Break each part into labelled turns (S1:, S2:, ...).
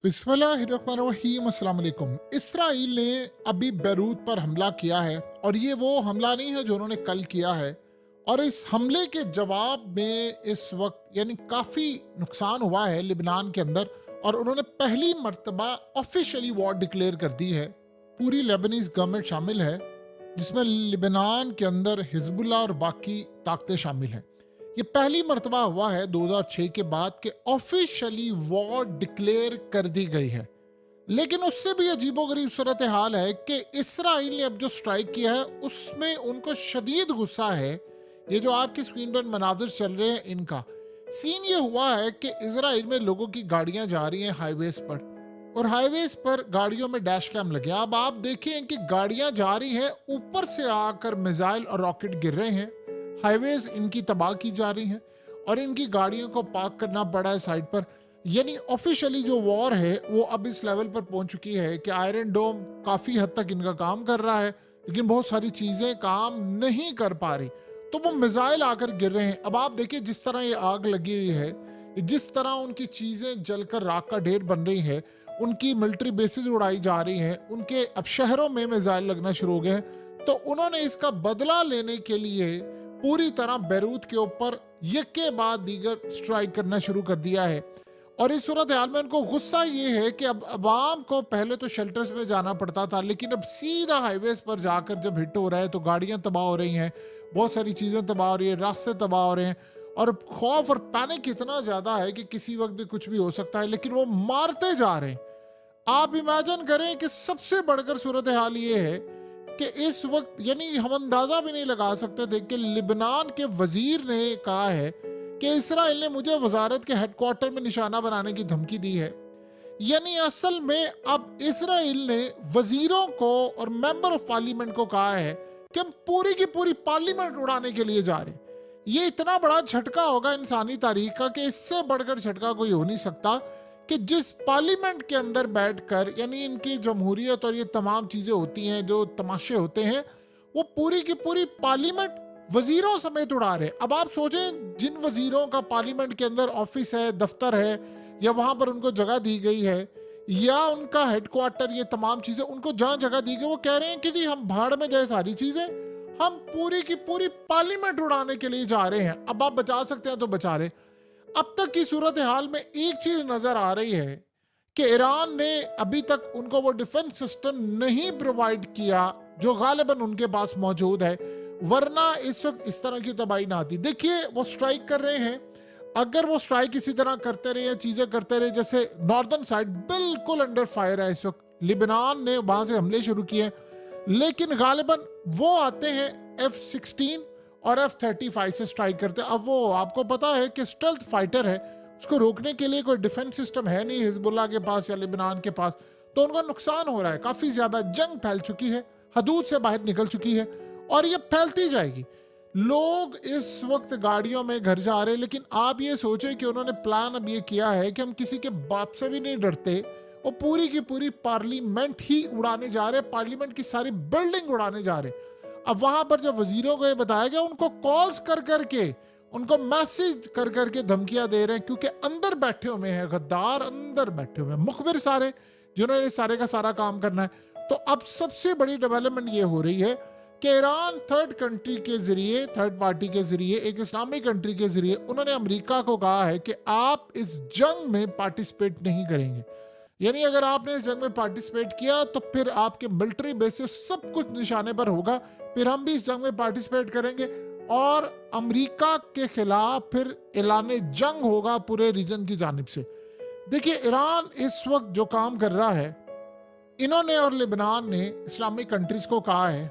S1: बिस्मिल्लाहिर्रहमानिर्रहीम, अस्सलाम वालेकुम। इसराइल ने अभी बैरूत पर हमला किया है और ये वो हमला नहीं है जो उन्होंने कल किया है। और इस हमले के जवाब में इस वक्त यानी काफ़ी नुकसान हुआ है लिबनान के अंदर, और उन्होंने पहली मर्तबा ऑफिशियली वॉर डिक्लेयर कर दी है। पूरी लेबनीज गवर्नमेंट शामिल है, जिसमें लिबनान के अंदर हिजबुल्लाह और बाकी ताकतें शामिल हैं। ये पहली मर्तबा हुआ है 2006 के बाद कि ऑफिशियली वॉर डिक्लेयर कर दी गई है। लेकिन उससे भी अजीबोगरीब सूरत हाल है कि इसराइल ने अब जो स्ट्राइक किया है उसमें उनको शदीद गुस्सा है। ये जो आपकी स्क्रीन पर मनाजिर चल रहे हैं, इनका सीन ये हुआ है कि इसराइल में लोगों की गाड़ियां जा रही हैं हाईवेज पर, और हाईवेज पर गाड़ियों में डैश कैम लगे। अब आप देखिए कि गाड़ियां जा रही हैं, ऊपर से आकर मिसाइल और रॉकेट गिर रहे हैं, हाईवेज इनकी तबाह की जा रही हैं और इनकी गाड़ियों को पार्क करना पड़ा है साइड पर। यानी ऑफिशियली जो वॉर है वो अब इस लेवल पर पहुंच चुकी है कि आयरन डोम काफ़ी हद तक इनका काम कर रहा है, लेकिन बहुत सारी चीज़ें काम नहीं कर पा रही, तो वो मिसाइल आकर गिर रहे हैं। अब आप देखिए जिस तरह ये आग लगी हुई है, जिस तरह उनकी चीज़ें जलकर राख का ढेर बन रही है, उनकी मिलिट्री बेसिस उड़ाई जा रही हैं, उनके अब शहरों में मिसाइल लगना शुरू हो गए हैं। तो उन्होंने इसका बदला लेने के लिए पूरी तरह बैरूत के ऊपर एक के बाद दीगर स्ट्राइक करना शुरू कर दिया है। और इस सूरत हाल में उनको गुस्सा ये है कि अब अवाम को पहले तो शेल्टर्स में जाना पड़ता था, लेकिन अब सीधा हाईवेज पर जाकर जब हिट हो रहा है तो गाड़ियां तबाह हो रही हैं, बहुत सारी चीज़ें तबाह हो रही है, रास्ते तबाह हो रहे हैं, और खौफ और पैनिक इतना ज़्यादा है कि किसी वक्त भी कुछ भी हो सकता है, लेकिन वो मारते जा रहे हैं। आप इमेजिन करें कि सबसे बढ़कर सूरत हाल ये है कि इस वक्त यानी हम अंदाजा भी नहीं लगा सकते थे कि लिबनान के वजीर ने कहा है कि इसराइल ने मुझे वजारत के हेडक्वार्टर में निशाना बनाने की धमकी दी है। यानी असल में अब इसराइल ने वजीरों को और मेंबर ऑफ पार्लियामेंट को कहा है कि हम पूरी की पूरी पार्लियामेंट उड़ाने के लिए जा रहे हैं। ये इतना बड़ा झटका होगा इंसानी तारीख का कि इससे बढ़कर झटका कोई हो नहीं सकता कि जिस पार्लियामेंट के अंदर बैठकर यानी इनकी जमहूरियत और ये तमाम चीज़ें होती हैं, जो तमाशे होते हैं, वो पूरी की पूरी पार्लियामेंट वजीरों समेत उड़ा रहे। अब आप सोचें जिन वजीरों का पार्लियामेंट के अंदर ऑफिस है, दफ्तर है, या वहां पर उनको जगह दी गई है, या उनका हेडक्वार्टर, ये तमाम चीज़ें उनको जहां जगह दी गई, वो कह रहे हैं कि जी हम भाड़ में जाए सारी चीज़ें, हम पूरी की पूरी पार्लियामेंट उड़ाने के लिए जा रहे हैं। अब आप बचा सकते हैं तो बचा रहे। अब तक की सूरत हाल में एक चीज नजर आ रही है कि ईरान ने अभी तक उनको वो डिफेंस सिस्टम नहीं प्रोवाइड किया जो गालिबन उनके पास मौजूद है, वरना इस वक्त इस तरह की तबाही ना आती। देखिए वो स्ट्राइक कर रहे हैं, अगर वो स्ट्राइक इसी तरह करते रहे, चीजें करते रहे, जैसे नॉर्दर्न साइड बिल्कुल अंडर फायर है इस वक्त, लिबनान ने वहां से हमले शुरू किए, लेकिन गालिबन वो आते हैं F-16 और F-35 से स्ट्राइक करते हैं। अब वो आपको पता है कि स्टेल्थ फाइटर है, उसको रोकने के लिए कोई डिफेंस सिस्टम है नहीं हिजबुल्लाह के पास या लिबनान के पास, तो उनका नुकसान हो रहा है, काफ़ी ज़्यादा जंग फैल चुकी है, हदूद से बाहर निकल चुकी है और ये फैलती जाएगी। लोग इस वक्त गाड़ियों में घर जा रहे हैं, लेकिन आप ये सोचें कि उन्होंने प्लान अब ये किया है कि हम किसी के बाप से भी नहीं डरते, वो पूरी की पूरी पार्लियामेंट ही उड़ाने जा रहे हैं, पार्लियामेंट की सारी बिल्डिंग उड़ाने जा रहे हैं। अब वहां पर जब वजीरों को ये बताया गया, उनको कॉल्स कर करके, उनको मैसेज कर करके धमकियां दे रहे हैं, क्योंकि अंदर बैठे हुए हैं गद्दार, अंदर बैठे हुए हैं मुखबिर सारे, जिन्होंने सारे का सारा काम करना है। तो अब सबसे बड़ी डेवलपमेंट ये हो रही है कि ईरान थर्ड कंट्री के जरिए, थर्ड पार्टी के जरिए, एक इस्लामिक कंट्री के जरिए उन्होंने अमेरिका को कहा है कि आप इस जंग में पार्टिसिपेट नहीं करेंगे। यानी अगर आपने इस जंग में पार्टिसिपेट किया तो फिर आपके मिलिट्री बेसिस सब कुछ निशाने पर होगा, फिर हम भी इस जंग में पार्टिसिपेट करेंगे और अमेरिका के खिलाफ फिर ऐलान जंग होगा पूरे रीजन की जानिब से। देखिए ईरान इस वक्त जो काम कर रहा है, इन्होंने और लिबनान ने इस्लामिक कंट्रीज को कहा है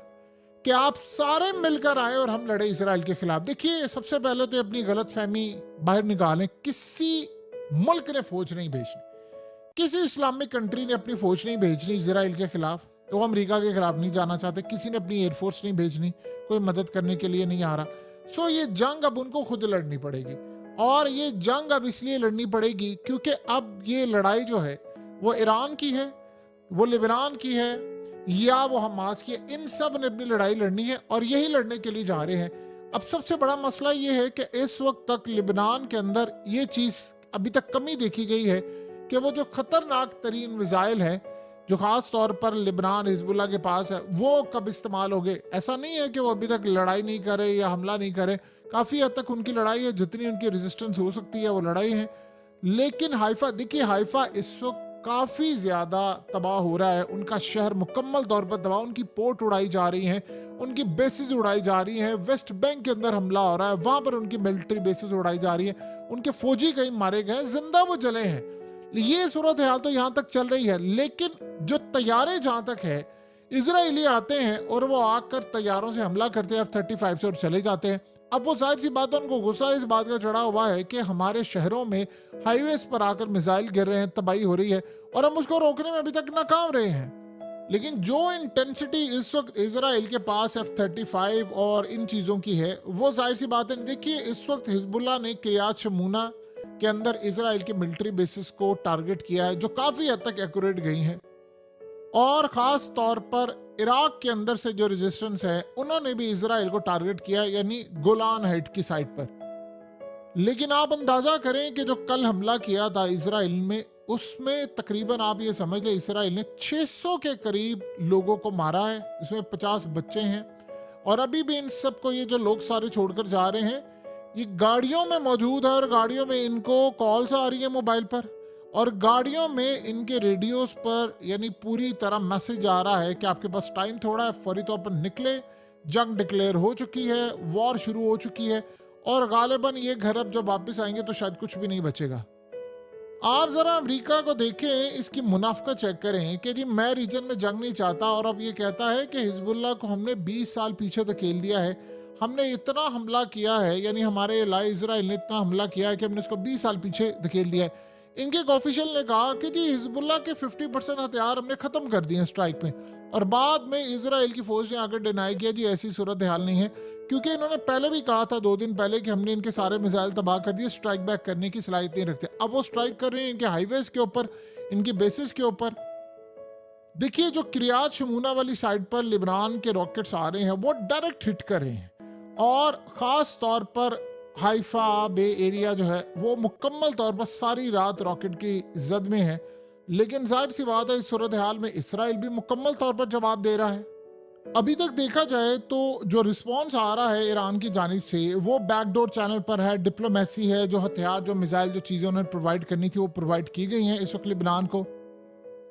S1: कि आप सारे मिलकर आए और हम लड़े इसराइल के खिलाफ। देखिए सबसे पहले तो अपनी गलत फहमी बाहर निकालें, किसी मुल्क ने फौज नहीं भेजनी, किसी इस्लामिक कंट्री ने अपनी फौज नहीं भेजनी इसराइल के खिलाफ, तो वो अमेरिका के खिलाफ नहीं जाना चाहते, किसी ने अपनी एयरफोर्स नहीं भेजनी, कोई मदद करने के लिए नहीं आ रहा। सो ये जंग अब उनको खुद लड़नी पड़ेगी, और ये जंग अब इसलिए लड़नी पड़ेगी क्योंकि अब ये लड़ाई जो है वो ईरान की है, वो लिबनान की है, या वो हमास की है, इन सब ने अपनी लड़ाई लड़नी है और यही लड़ने के लिए जा रहे हैं। अब सबसे बड़ा मसला ये है कि इस वक्त तक लिबनान के अंदर ये चीज़ अभी तक कमी देखी गई है कि वो जो खतरनाक तरीन मिसाइल है जो खास तौर पर लिबनान हिजबुल्ला के पास है वो कब इस्तेमाल हो गए। ऐसा नहीं है कि वो अभी तक लड़ाई नहीं करे या हमला नहीं करे, काफ़ी हद तक उनकी लड़ाई है, जितनी उनकी रेजिस्टेंस हो सकती है वो लड़ाई है। लेकिन हाइफा देखिए, हाइफा इस वक्त काफ़ी ज़्यादा तबाह हो रहा है, उनका शहर मुकम्मल तौर पर तबाह, उनकी पोर्ट उड़ाई जा रही हैं, उनकी बेसिस उड़ाई जा रही हैं, वेस्ट बैंक के अंदर हमला हो रहा है, वहाँ पर उनकी मिलिट्री बेसिस उड़ाई जा रही है, उनके फौजी कहीं मारे गए, जिंदा वो जले हैं। ये सूरत हाल तो यहाँ तक चल रही है। लेकिन जो तैयारे जहाँ तक है, इजरायली आते हैं और वो आकर तैयारों से हमला करते हैं F-35 से और चले जाते हैं। अब वो जाहिर सी बात है, उनको गुस्सा इस बात का चढ़ा हुआ है कि हमारे शहरों में हाईवेज पर आकर मिसाइल गिर रहे हैं, तबाही हो रही है और हम उसको रोकने में अभी तक नाकाम रहे हैं। लेकिन जो इंटेंसिटी इस वक्त इजराइल के पास F-35 और इन चीज़ों की है, वो जाहिर सी बात है। देखिए, इस वक्त हिजबुल्ला ने किरियात शमूना के अंदर इजराइल के मिलिट्री बेसिस को टारगेट किया है जो काफ़ी हद तक एक्यूरेट गई हैं, और ख़ास तौर पर इराक के अंदर से जो रेजिस्टेंस है उन्होंने भी इजराइल को टारगेट किया, यानी गोलान हाइट की साइड पर। लेकिन आप अंदाज़ा करें कि जो कल हमला किया था इसराइल में, उसमें तकरीबन आप ये समझ लें इसराइल ने 600 के करीब लोगों को मारा है, इसमें 50 बच्चे हैं। और अभी भी इन सबको, ये जो लोग सारे छोड़कर जा रहे हैं, ये गाड़ियों में मौजूद है और गाड़ियों में इनको कॉल्स आ रही है मोबाइल पर, और गाड़ियों में इनके रेडियोस पर यानी पूरी तरह मैसेज आ रहा है कि आपके पास टाइम थोड़ा है, फौरी तौर पर निकले, जंग डिक्लेयर हो चुकी है, वॉर शुरू हो चुकी है, और गालिबन ये घर अब जब वापस आएंगे तो शायद कुछ भी नहीं बचेगा। आप जरा अमेरिका को देखें, इसकी मुनाफा चेक करें कि जी मैं रीजन में जंग नहीं चाहता, और अब ये कहता है कि हिजबुल्लाह को हमने 20 साल पीछे धकेल दिया है, हमने इतना हमला किया है, यानी हमारे इलाके इजराइल ने इतना हमला किया है कि हमने इसको 20 साल पीछे धकेल दिया है। इनके एक ऑफिशियल ने कहा कि जी हिजबुल्लाह के 50% हथियार हमने ख़त्म कर दिए स्ट्राइक में, और बाद में इजराइल की फौज ने आकर डिनाई किया जी ऐसी सूरत हाल नहीं है, क्योंकि इन्होंने पहले भी कहा था 2 दिन पहले कि हमने इनके सारे मिसाइल तबाह कर दिए, स्ट्राइक बैक करने की सलाहियत नहीं रखते। अब वो स्ट्राइक कर रहे हैं इनके हाईवेज के ऊपर, इनकी बेसिस के ऊपर। देखिए, जो किरियात शमूना वाली साइड पर लिबनान के रॉकेट्स आ रहे हैं वो डायरेक्ट हिट कर रहे हैं, और ख़ास तौर पर हाइफा बे एरिया जो है वो मुकम्मल तौर पर सारी रात रॉकेट की जद में है। लेकिन जाहिर सी बात है, इस सूरत हाल में इसराइल भी मुकम्मल तौर पर जवाब दे रहा है। अभी तक देखा जाए तो जो रिस्पॉन्स आ रहा है ईरान की जानिब से वो बैकडोर चैनल पर है, डिप्लोमेसी है, जो हथियार, जो मिसाइल, जो चीज़ें उन्हें प्रोवाइड करनी थी वो प्रोवाइड की गई हैं इस वक्त लिबनान को।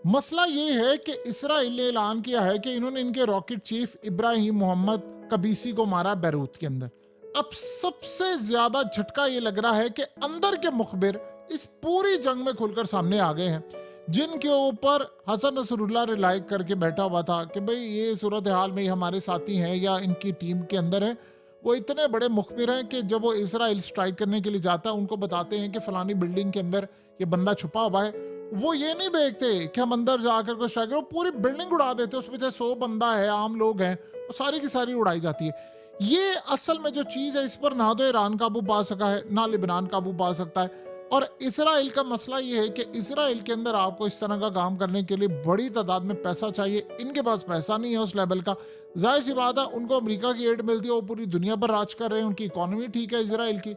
S1: मसला ये है कि इसराइल ने ऐलान किया है कि इन्होंने इनके रॉकेट चीफ इब्राहिम मोहम्मद कबीसी को मारा बैरूत के अंदर। अब सबसे ज्यादा झटका ये लग रहा है कि अंदर के मुखबिर इस पूरी जंग में खुलकर सामने आ गए हैं, जिनके ऊपर हसन नसरुल्लाह रिलाई करके बैठा हुआ था कि भाई ये सूरत हाल में हमारे साथी हैं या इनकी टीम के अंदर है, वो इतने बड़े मुखबिर हैं कि जब वो इसराइल स्ट्राइक करने के लिए जाता है उनको बताते हैं कि फलानी बिल्डिंग के अंदर ये बंदा छुपा हुआ है। वो ये नहीं देखते कि हम अंदर जाकर कोई स्ट्राइक करो, पूरी बिल्डिंग उड़ा देते, उसमें चाहे 100 बंदा है, आम लोग हैं, वो सारी की सारी उड़ाई जाती है। ये असल में जो चीज़ है, इस पर ना तो ईरान काबू पा सका है ना लिबनान काबू पा सकता है। और इसराइल का मसला ये है कि इसराइल के अंदर आपको इस तरह का काम करने के लिए बड़ी तादाद में पैसा चाहिए, इनके पास पैसा नहीं है उस लेवल का। जाहिर सी बात है, उनको अमेरिका की एड मिलती है, वो पूरी दुनिया पर राज कर रहे हैं, उनकी इकोनॉमी ठीक है इसराइल की।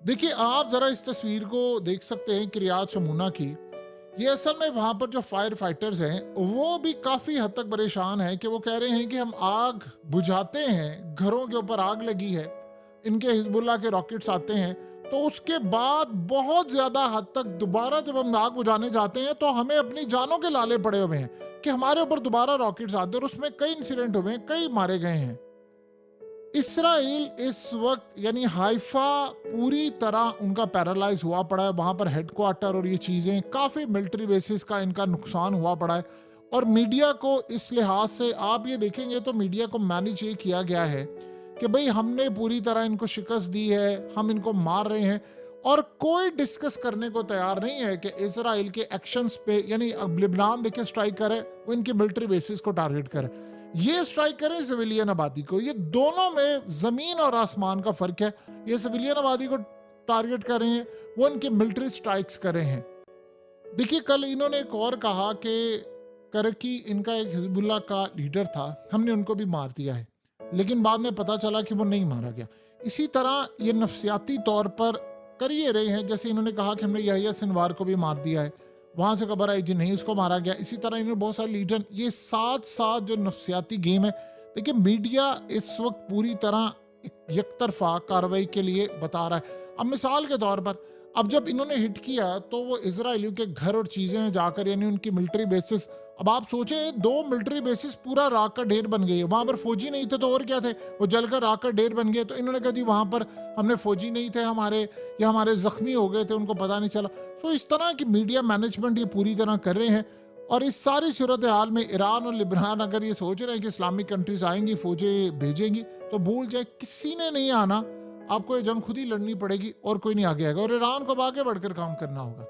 S1: देखिए, आप जरा इस तस्वीर को देख सकते हैं किरियात शमूना की। ये असल में वहाँ पर जो फायर फाइटर्स हैं वो भी काफ़ी हद तक परेशान हैं कि वो कह रहे हैं कि हम आग बुझाते हैं, घरों के ऊपर आग लगी है, इनके हिजबुल्लाह के रॉकेट्स आते हैं, तो उसके बाद बहुत ज़्यादा हद तक दोबारा जब हम आग बुझाने जाते हैं तो हमें अपनी जानों के लाले पड़े हुए हैं कि हमारे ऊपर दोबारा रॉकेट्स आते हैं, और उसमें कई इंसिडेंट हुए हैं, कई मारे गए हैं। इसराइल इस वक्त यानी हाइफा पूरी तरह उनका पैरालाइज हुआ पड़ा है, वहाँ पर हेडक्वार्टर और ये चीज़ें, काफ़ी मिलिट्री बेसिस का इनका नुकसान हुआ पड़ा है। और मीडिया को इस लिहाज से आप ये देखेंगे तो मीडिया को मैनेज ये किया गया है कि भाई हमने पूरी तरह इनको शिकस्त दी है, हम इनको मार रहे हैं, और कोई डिस्कस करने को तैयार नहीं है कि इसराइल के एक्शंस पे, यानी अब लिबनान देखे स्ट्राइक करे, वो इनकी मिलिट्री बेसिस को टारगेट करे, ये स्ट्राइक करें सिविलियन आबादी को। ये दोनों में जमीन और आसमान का फर्क है। ये सिविलियन आबादी को टारगेट कर रहे हैं, वो इनके मिलिट्री स्ट्राइक्स कर रहे हैं। देखिए, कल इन्होंने एक और कहा कि करकी इनका एक हिजबुल्लाह का लीडर था, हमने उनको भी मार दिया है, लेकिन बाद में पता चला कि वो नहीं मारा गया। इसी तरह ये नफसियाती तौर पर कर ये रहे हैं, जैसे इन्होंने कहा कि हमने यहया सिनवार को भी मार दिया है, वहाँ से खबर आई जी नहीं उसको मारा गया। इसी तरह इन्होंने बहुत सारे लीडर, ये साथ साथ जो नफ्सियाती गेम है। देखिए मीडिया इस वक्त पूरी तरह एक तरफा कार्रवाई के लिए बता रहा है। अब मिसाल के तौर पर अब जब इन्होंने हिट किया तो वो इजरायलियों के घर और चीज़ें जाकर यानी उनकी मिलिट्री बेसिस, अब आप सोचें 2 मिलिट्री बेसिस पूरा राख का ढेर बन गई है। वहाँ पर फौजी नहीं थे तो और क्या थे, वो जलकर राख का ढेर बन गए। तो इन्होंने कहा जी वहाँ पर हमने फौजी नहीं थे हमारे, या हमारे जख्मी हो गए थे उनको पता नहीं चला। सो इस तरह की मीडिया मैनेजमेंट ये पूरी तरह कर रहे हैं। और इस सारी सूरत हाल में ईरान और लिबनान अगर ये सोच रहे हैं कि इस्लामिक कंट्रीज आएंगी फौजें भेजेंगी, तो भूल जाए, किसी ने नहीं आना। आपको ये जंग खुद ही लड़नी पड़ेगी और कोई नहीं आगे आएगा, और ईरान को अब आगे बढ़कर काम करना होगा।